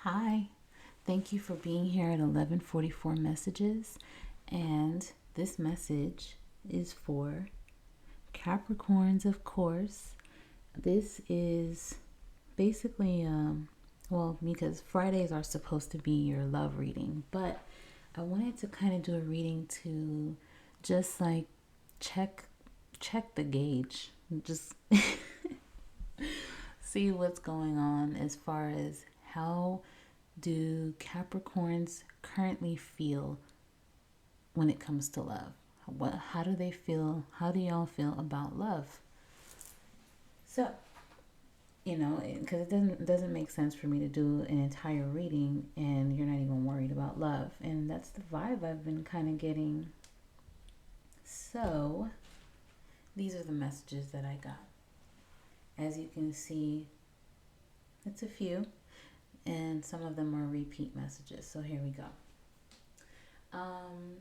Hi, thank you for being here at 11:44 messages. And this message is for Capricorns, of course. This is basically, because Fridays are supposed to be your love reading, but I wanted to kind of do a reading to just like check check the gauge, just see what's going on as far as how do Capricorns currently feel when it comes to love? How do they feel? How do y'all feel about love? So, because it doesn't make sense for me to do an entire reading and you're not even worried about love, and that's the vibe I've been kind of getting. So, these are the messages that I got. As you can see, it's a few, and some of them are repeat messages. So here we go. Um,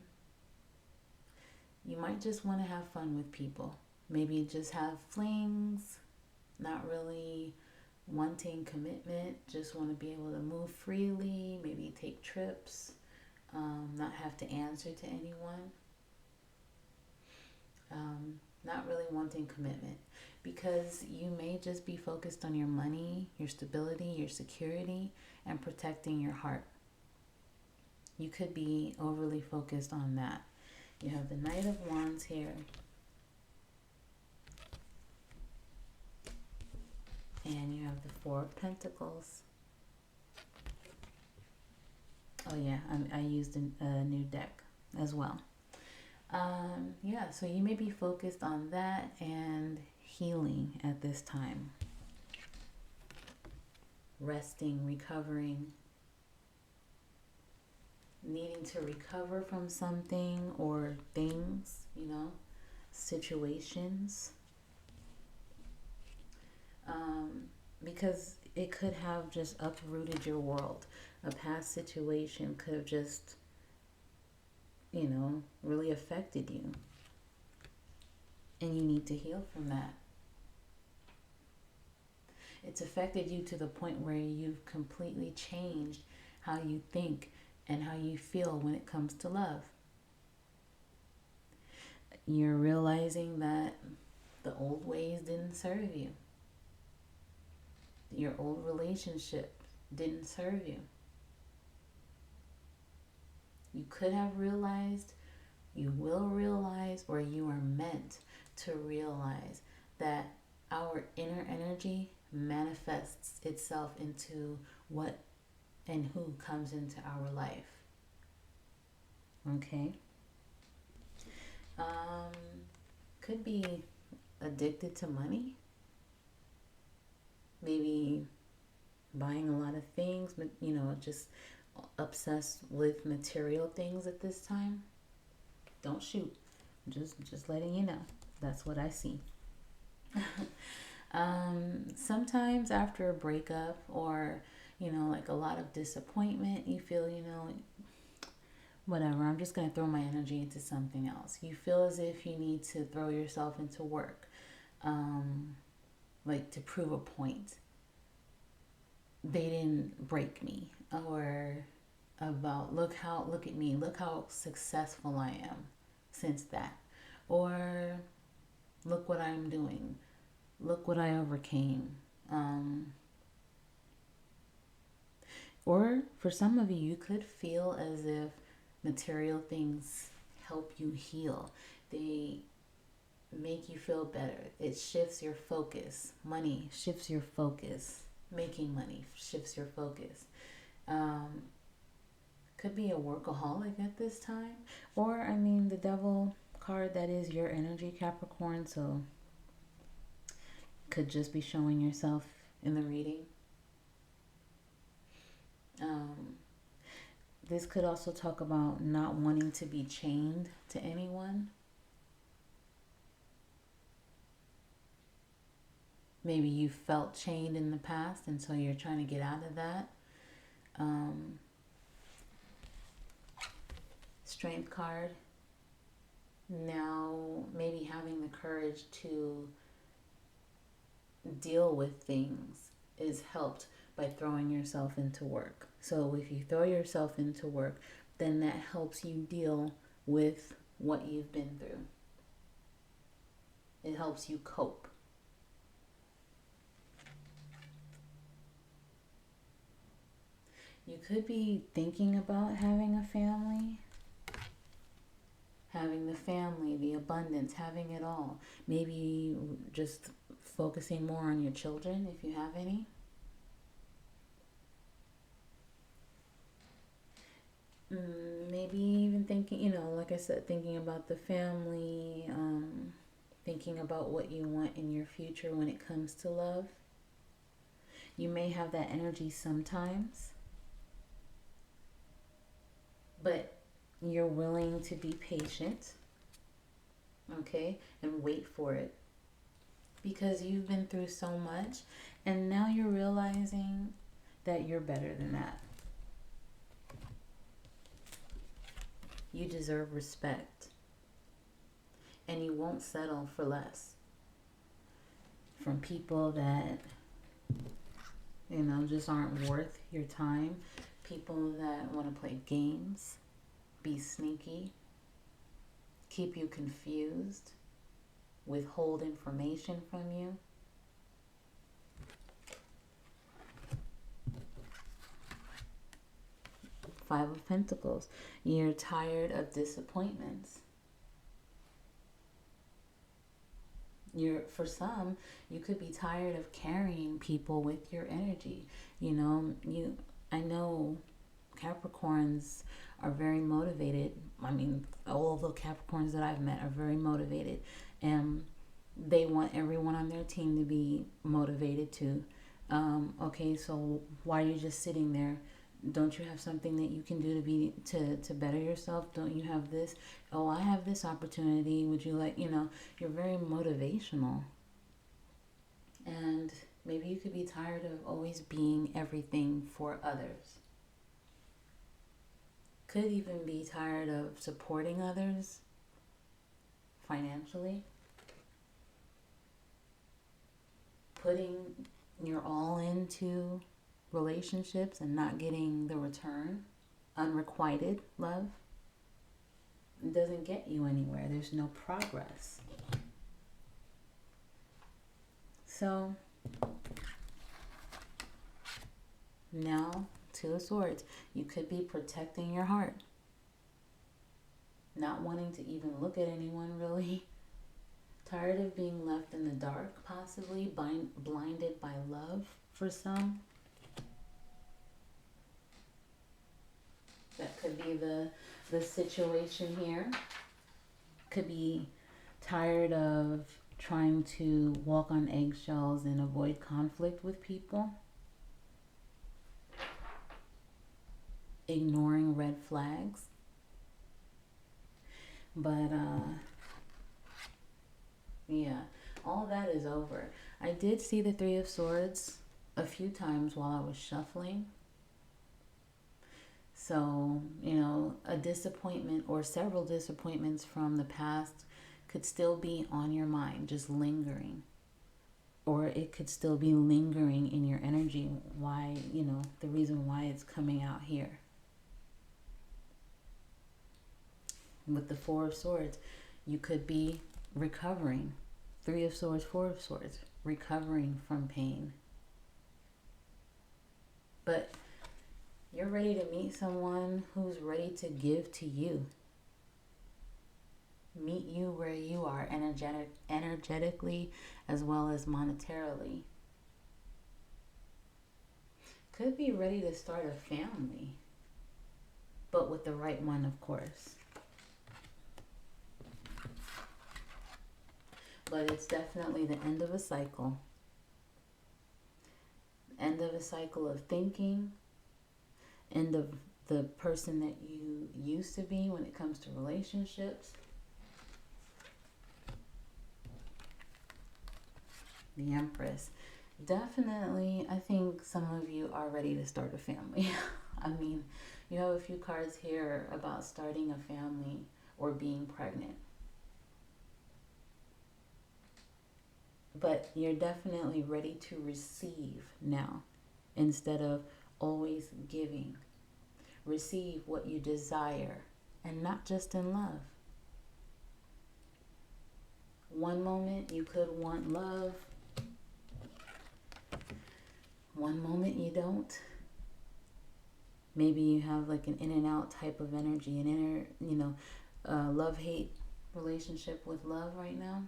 you might just want to have fun with people. Maybe just have flings, not really wanting commitment, just want to be able to move freely, maybe take trips, not have to answer to anyone, not really wanting commitment because you may just be focused on your money, your stability, your security, and protecting your heart. You could be overly focused on that. You have the Knight of Wands here, and you have the Four of Pentacles. Oh yeah, I used a new deck as well. Yeah, so you may be focused on that and healing at this time. Resting, recovering, needing to recover from something or things, situations. Because it could have just uprooted your world. A past situation could have just, really affected you. And you need to heal from that. It's affected you to the point where you've completely changed how you think and how you feel when it comes to love. You're realizing that the old ways didn't serve you. Your old relationship didn't serve you. You could have realized, you will realize, or you are meant to realize that our inner energy manifests itself into what and who comes into our life. Okay? Um, could be addicted to money. Maybe buying a lot of things, but just obsessed with material things at this time. Don't shoot. Just letting you know. That's what I see. Sometimes after a breakup or like a lot of disappointment, you feel whatever, I'm just going to throw my energy into something else. You feel as if you need to throw yourself into work, like to prove a point. They didn't break me, or about look at me, look how successful I am since that, or look what I'm doing, look what I overcame. Or for some of you, you could feel as if material things help you heal. They make you feel better. It shifts your focus. Money shifts your focus. Making money shifts your focus. Could be a workaholic at this time. Or, the devil card, that is your energy, Capricorn. So, could just be showing yourself in the reading. This could also talk about not wanting to be chained to anyone. Maybe you felt chained in the past, and so you're trying to get out of that. Strength card. Now, maybe having the courage to deal with things is helped by throwing yourself into work. So if you throw yourself into work, then that helps you deal with what you've been through. It helps you cope. You could be thinking about having a family, having the family, the abundance, having it all. Maybe just focusing more on your children if you have any. Maybe even thinking, like I said, thinking about the family, thinking about what you want in your future when it comes to love. You may have that energy sometimes, but you're willing to be patient, okay, and wait for it because you've been through so much and now you're realizing that you're better than that. You deserve respect and you won't settle for less from people that just aren't worth your time. People that want to play games, be sneaky, keep you confused, withhold information from you. Five of Pentacles. You're tired of disappointments. For some, you could be tired of carrying people with your energy. I know Capricorns are very motivated. I mean, all the Capricorns that I've met are very motivated, and they want everyone on their team to be motivated too. Okay, so why are you just sitting there? Don't you have something that you can do to better yourself? Don't you have this? Oh, I have this opportunity. Would you like, you're very motivational. And maybe you could be tired of always being everything for others. Could even be tired of supporting others financially. Putting your all into relationships and not getting the return. Unrequited love. It doesn't get you anywhere. There's no progress. So now, Two of Swords. You could be protecting your heart. Not wanting to even look at anyone really. Tired of being left in the dark, possibly. Blinded by love for some. That could be the situation here. Could be tired of trying to walk on eggshells and avoid conflict with people. Ignoring red flags. But, yeah, all that is over. I did see the Three of Swords a few times while I was shuffling. So, a disappointment or several disappointments from the past could still be on your mind, just lingering. Or it could still be lingering in your energy. Why, the reason why it's coming out here. With the Four of Swords, you could be recovering. Three of Swords, Four of Swords, recovering from pain. But you're ready to meet someone who's ready to give to you. Meet you where you are, energetically as well as monetarily. Could be ready to start a family, but with the right one, of course. But it's definitely the end of a cycle. End of a cycle of thinking. End of the person that you used to be when it comes to relationships. The Empress. Definitely, I think some of you are ready to start a family. I mean, you have a few cards here about starting a family or being pregnant. But you're definitely ready to receive now instead of always giving. Receive what you desire, and not just in love. One moment you could want love, one moment you don't. Maybe you have like an in and out type of energy, an inner, love-hate relationship with love right now.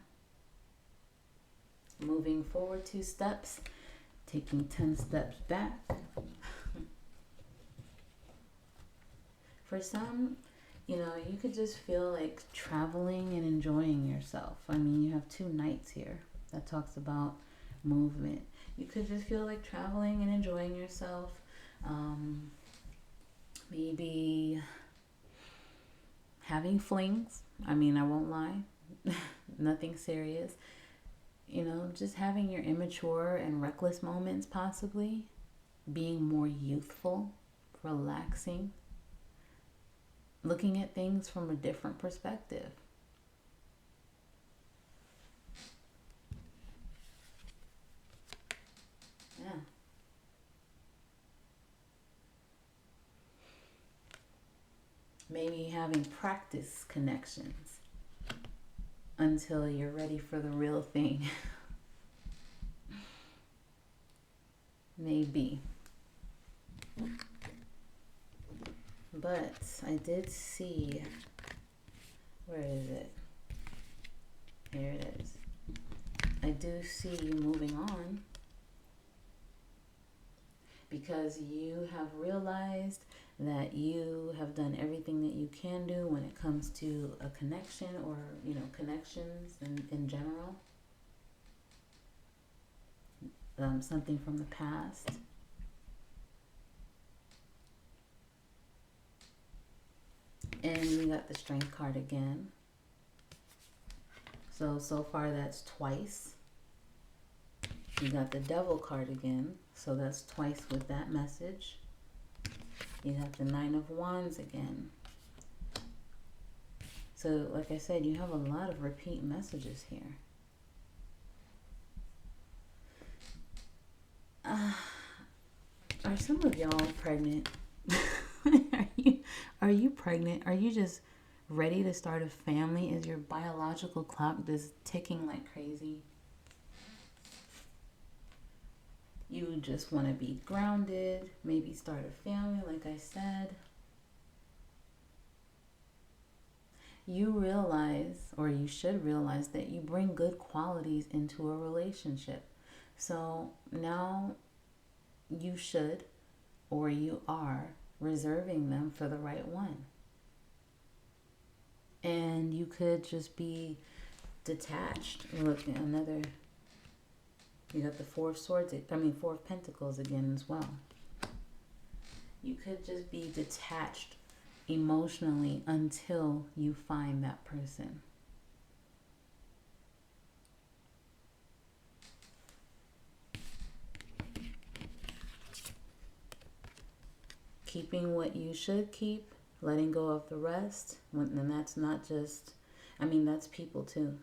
Moving forward 2 steps, taking 10 steps back. For some, you could just feel like traveling and enjoying yourself. I mean, you have 2 knights here that talks about movement. You could just feel like traveling and enjoying yourself. Maybe having flings. I mean, I won't lie. Nothing serious. Just having your immature and reckless moments possibly. Being more youthful, relaxing. Looking at things from a different perspective. Yeah. Maybe having practice connections until you're ready for the real thing. Maybe. But I did see, where is it? Here it is. I do see you moving on because you have realized that you have done everything that you can do when it comes to a connection or, connections in general. Something from the past. And we got the Strength card again. So far that's twice. You got the Devil card again. So that's twice with that message. You got the 9 of Wands again. So like I said, you have a lot of repeat messages here. Are some of y'all pregnant? Are you pregnant? Are you just ready to start a family? Is your biological clock just ticking like crazy? You just want to be grounded, maybe start a family, like I said. You realize, or you should realize, that you bring good qualities into a relationship. So now you should, or you are, reserving them for the right one. And you could just be detached. Look, you got the 4 of Pentacles again as well. You could just be detached emotionally until you find that person. Keeping what you should keep, letting go of the rest, and that's not just, that's people too.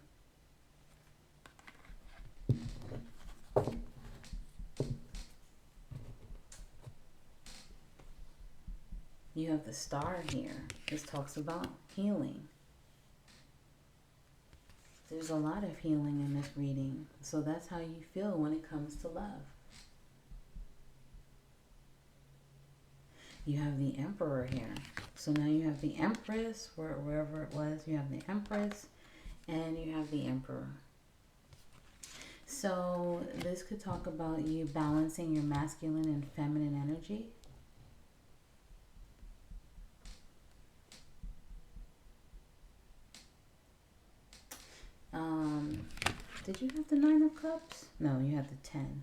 You have the Star here. This talks about healing. There's a lot of healing in this reading. So that's how you feel when it comes to love. You have the Emperor here. So now you have the Empress, wherever it was, you have the Empress, and you have the Emperor. So this could talk about you balancing your masculine and feminine energy. Did you have the 9 of Cups? No, you had the 10.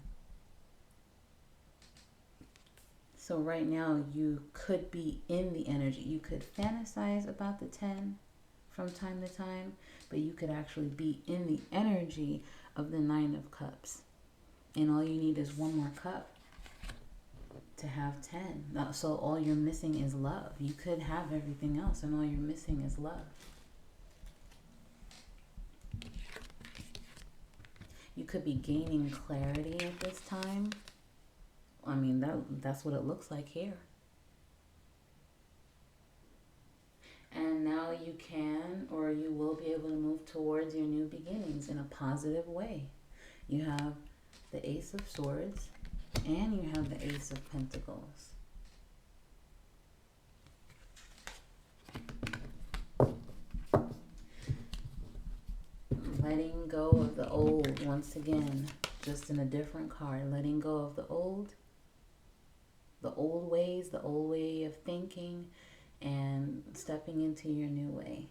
So right now you could be in the energy. You could fantasize about the 10 from time to time, but you could actually be in the energy of the 9 of Cups. And all you need is one more cup to have 10. So all you're missing is love. You could have everything else, and all you're missing is love. You could be gaining clarity at this time, I mean, that's what it looks like here. And now you can, or you will be able to move towards your new beginnings in a positive way. You have the Ace of Swords and you have the Ace of Pentacles. Letting go of the old once again, just in a different card. Letting go of the old ways, the old way of thinking, and stepping into your new way.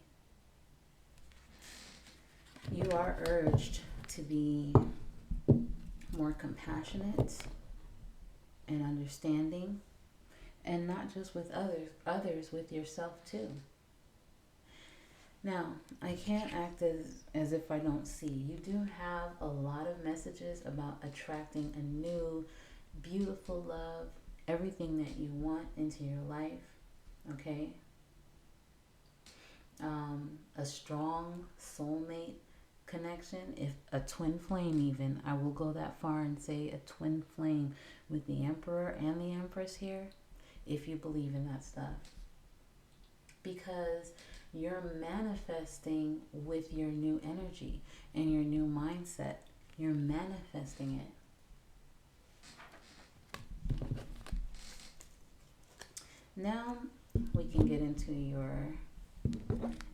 You are urged to be more compassionate and understanding, and not just with others with yourself too. Now, I can't act as if I don't see. You do have a lot of messages about attracting a new, beautiful love, everything that you want into your life, okay? A strong soulmate connection, if a twin flame even, I will go that far and say a twin flame with the Emperor and the Empress here, if you believe in that stuff. Because you're manifesting with your new energy and your new mindset. You're manifesting it. Now we can get into your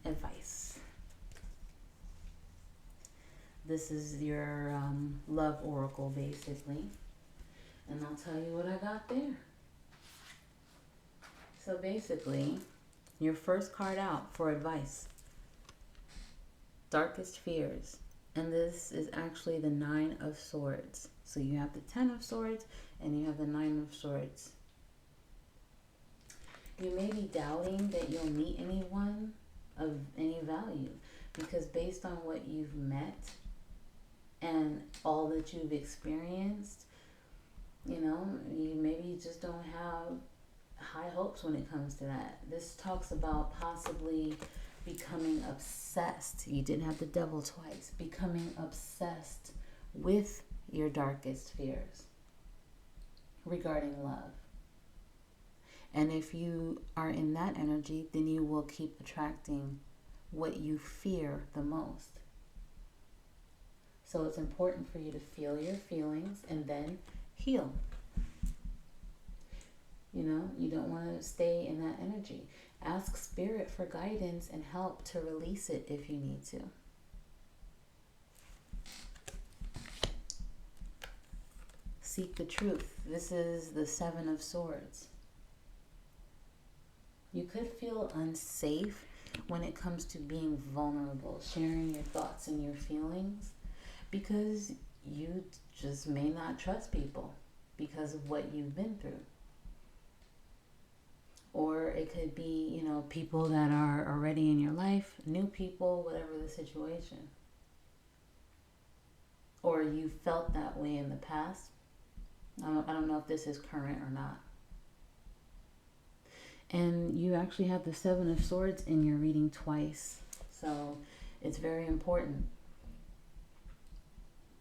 advice. This is your love oracle, basically. And I'll tell you what I got there. So basically, your first card out for advice. Darkest fears. And this is actually the 9 of Swords. So you have the 10 of Swords and you have the 9 of Swords. You may be doubting that you'll meet anyone of any value, because based on what you've met and all that you've experienced, you maybe just don't have high hopes when it comes to that. This talks about possibly becoming obsessed. You didn't have the devil twice. Becoming obsessed with your darkest fears regarding love. And if you are in that energy, then you will keep attracting what you fear the most. So it's important for you to feel your feelings and then heal. You don't want to stay in that energy. Ask Spirit for guidance and help to release it if you need to. Seek the truth. This is the 7 of Swords. You could feel unsafe when it comes to being vulnerable, sharing your thoughts and your feelings, because you just may not trust people because of what you've been through. Or it could be, people that are already in your life, new people, whatever the situation. Or you felt that way in the past. I don't know if this is current or not. And you actually have the 7 of Swords in your reading twice. So it's very important.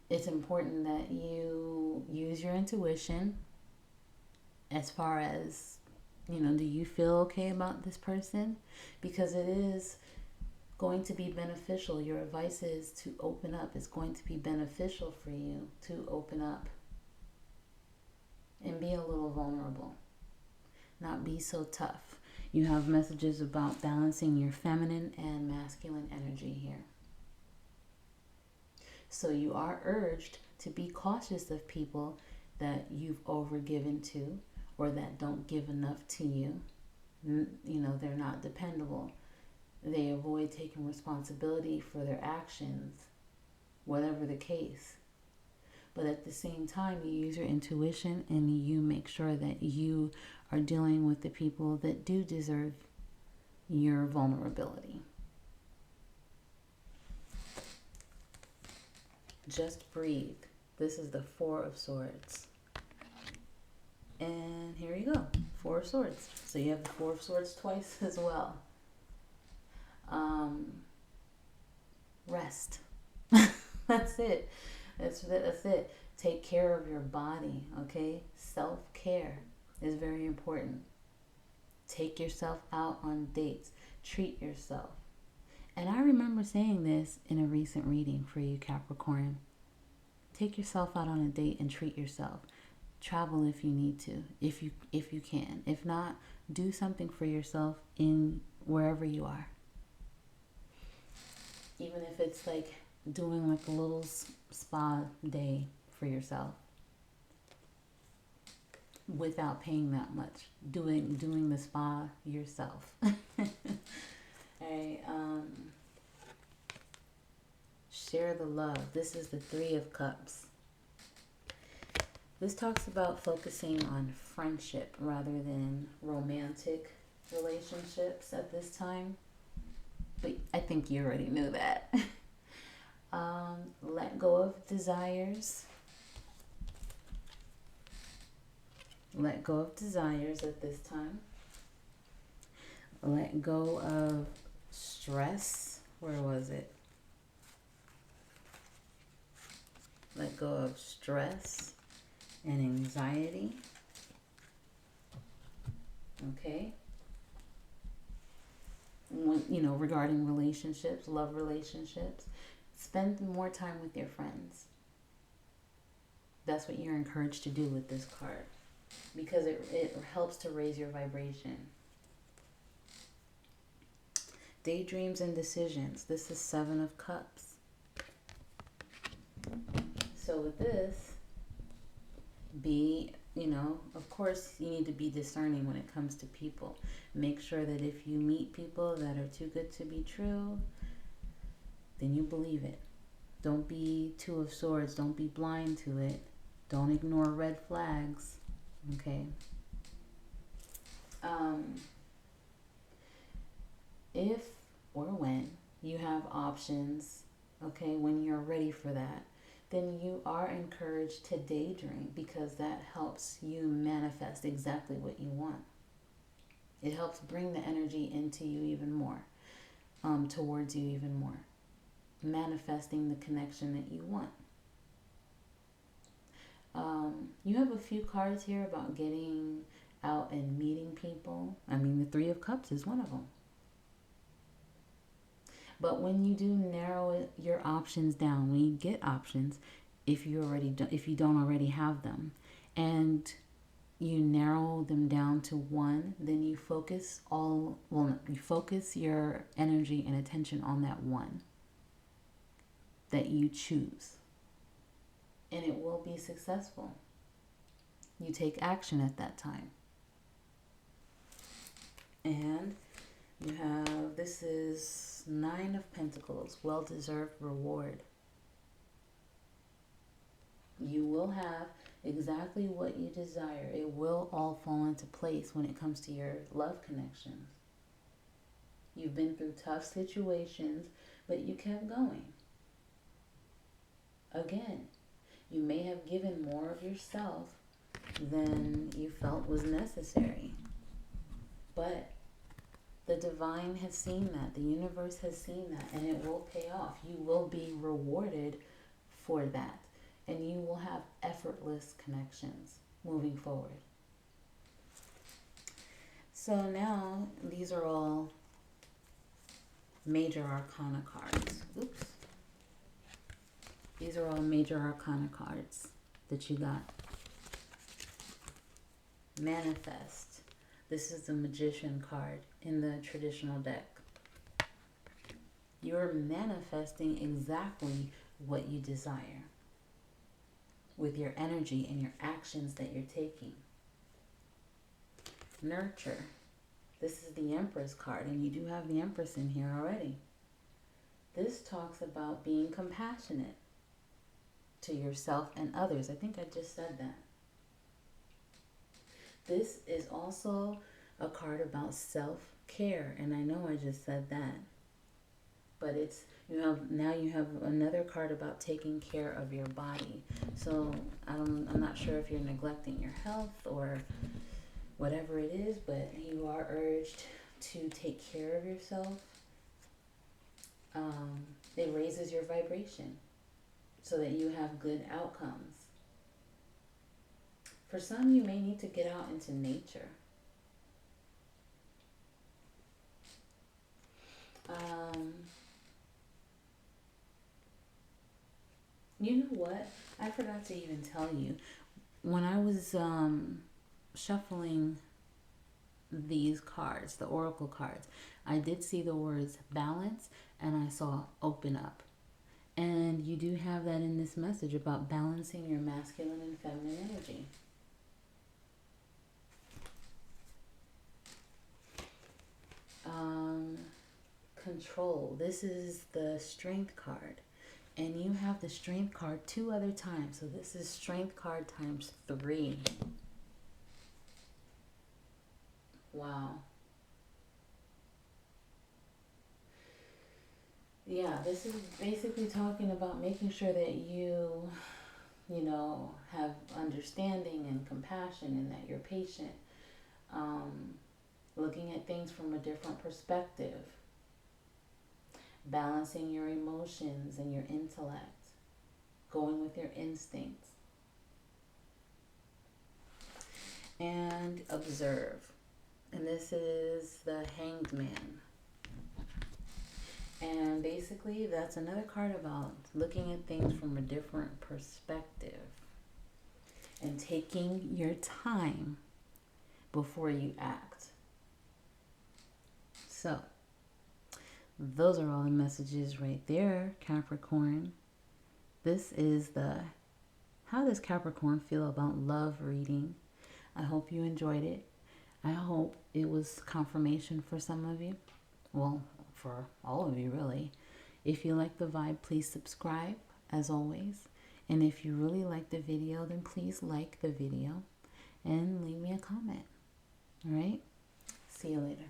It's important that you use your intuition as far as, do you feel okay about this person? Because it is going to be beneficial. Your advice is to open up. It's going to be beneficial for you to open up and be a little vulnerable. Not be so tough. You have messages about balancing your feminine and masculine energy here. So you are urged to be cautious of people that you've overgiven to or that don't give enough to you. They're not dependable. They avoid taking responsibility for their actions, whatever the case. But at the same time, you use your intuition and you make sure that you are dealing with the people that do deserve your vulnerability. Just breathe. This is the 4 of Swords. And here you go, 4 of Swords. So you have the 4 of Swords twice as well. Rest. That's it. That's it. Take care of your body, okay? Self-care is very important. Take yourself out on dates. Treat yourself. And I remember saying this in a recent reading for you, Capricorn. Take yourself out on a date and treat yourself. Travel if you need to, if you can. If not, do something for yourself in wherever you are. Even if it's like doing like a little spa day for yourself without paying that much. Doing the spa yourself. Alright, share the love. This is the Three of Cups. This talks about focusing on friendship rather than romantic relationships at this time. But I think you already knew that. Let go of desires. Let go of desires at this time. Let go of stress. Where was it? Let go of stress and anxiety. Okay. When, regarding relationships, love relationships, spend more time with your friends. That's what you're encouraged to do with this card, because it helps to raise your vibration. Daydreams and decisions. This is Seven of Cups. So with this, of course you need to be discerning when it comes to people. Make sure that if you meet people that are too good to be true, then you believe it. Don't be Two of Swords. Don't be blind to it. Don't ignore red flags. Okay. If or when you have options, okay, when you're ready for that, then you are encouraged to daydream, because that helps you manifest exactly what you want. It helps bring the energy into you even more, towards you even more, manifesting the connection that you want. You have a few cards here about getting out and meeting people. I mean, the Three of Cups is one of them. But when you do narrow your options down, when you get options, if you don't already have them, and you narrow them down to one, then you focus your energy and attention on that one that you choose, and it will be successful. You take action at that time. And you have, this is Nine of Pentacles, well-deserved reward. You will have exactly what you desire. It will all fall into place when it comes to your love connections. You've been through tough situations, but you kept going. Again, you may have given more of yourself than you felt was necessary. But the divine has seen that. The universe has seen that. And it will pay off. You will be rewarded for that. And you will have effortless connections moving forward. So now, these are all major arcana cards. Oops. These are all major arcana cards that you got. Manifest. This is the Magician card in the traditional deck. You're manifesting exactly what you desire with your energy and your actions that you're taking. Nurture. This is the Empress card, and you do have the Empress in here already. This talks about being compassionate to yourself and others. I think I just said that. This is also a card about self-care, and I know I just said that. But it's you have another card about taking care of your body. So I'm not sure if you're neglecting your health or whatever it is, but you are urged to take care of yourself. It raises your vibration so that you have good outcomes. For some, you may need to get out into nature. Um, you know what? I forgot to even tell you. When I was shuffling these cards, the oracle cards, I did see the words balance and I saw open up. And you do have that in this message about balancing your masculine and feminine energy. Control. This is the strength card. And you have the strength card 2 other times. So this is strength card times 3. Wow. Yeah, this is basically talking about making sure that you know, have understanding and compassion and that you're patient. Looking at things from a different perspective. Balancing your emotions and your intellect. Going with your instincts. And observe. And this is the Hanged Man. And basically, that's another card about looking at things from a different perspective and taking your time before you act. So, those are all the messages right there, Capricorn. This is the How Does Capricorn Feel About Love reading. I hope you enjoyed it. I hope it was confirmation for some of you. Well, for all of you, really. If you like the vibe, please subscribe, as always. And if you really like the video, then please like the video and leave me a comment. All right? See you later.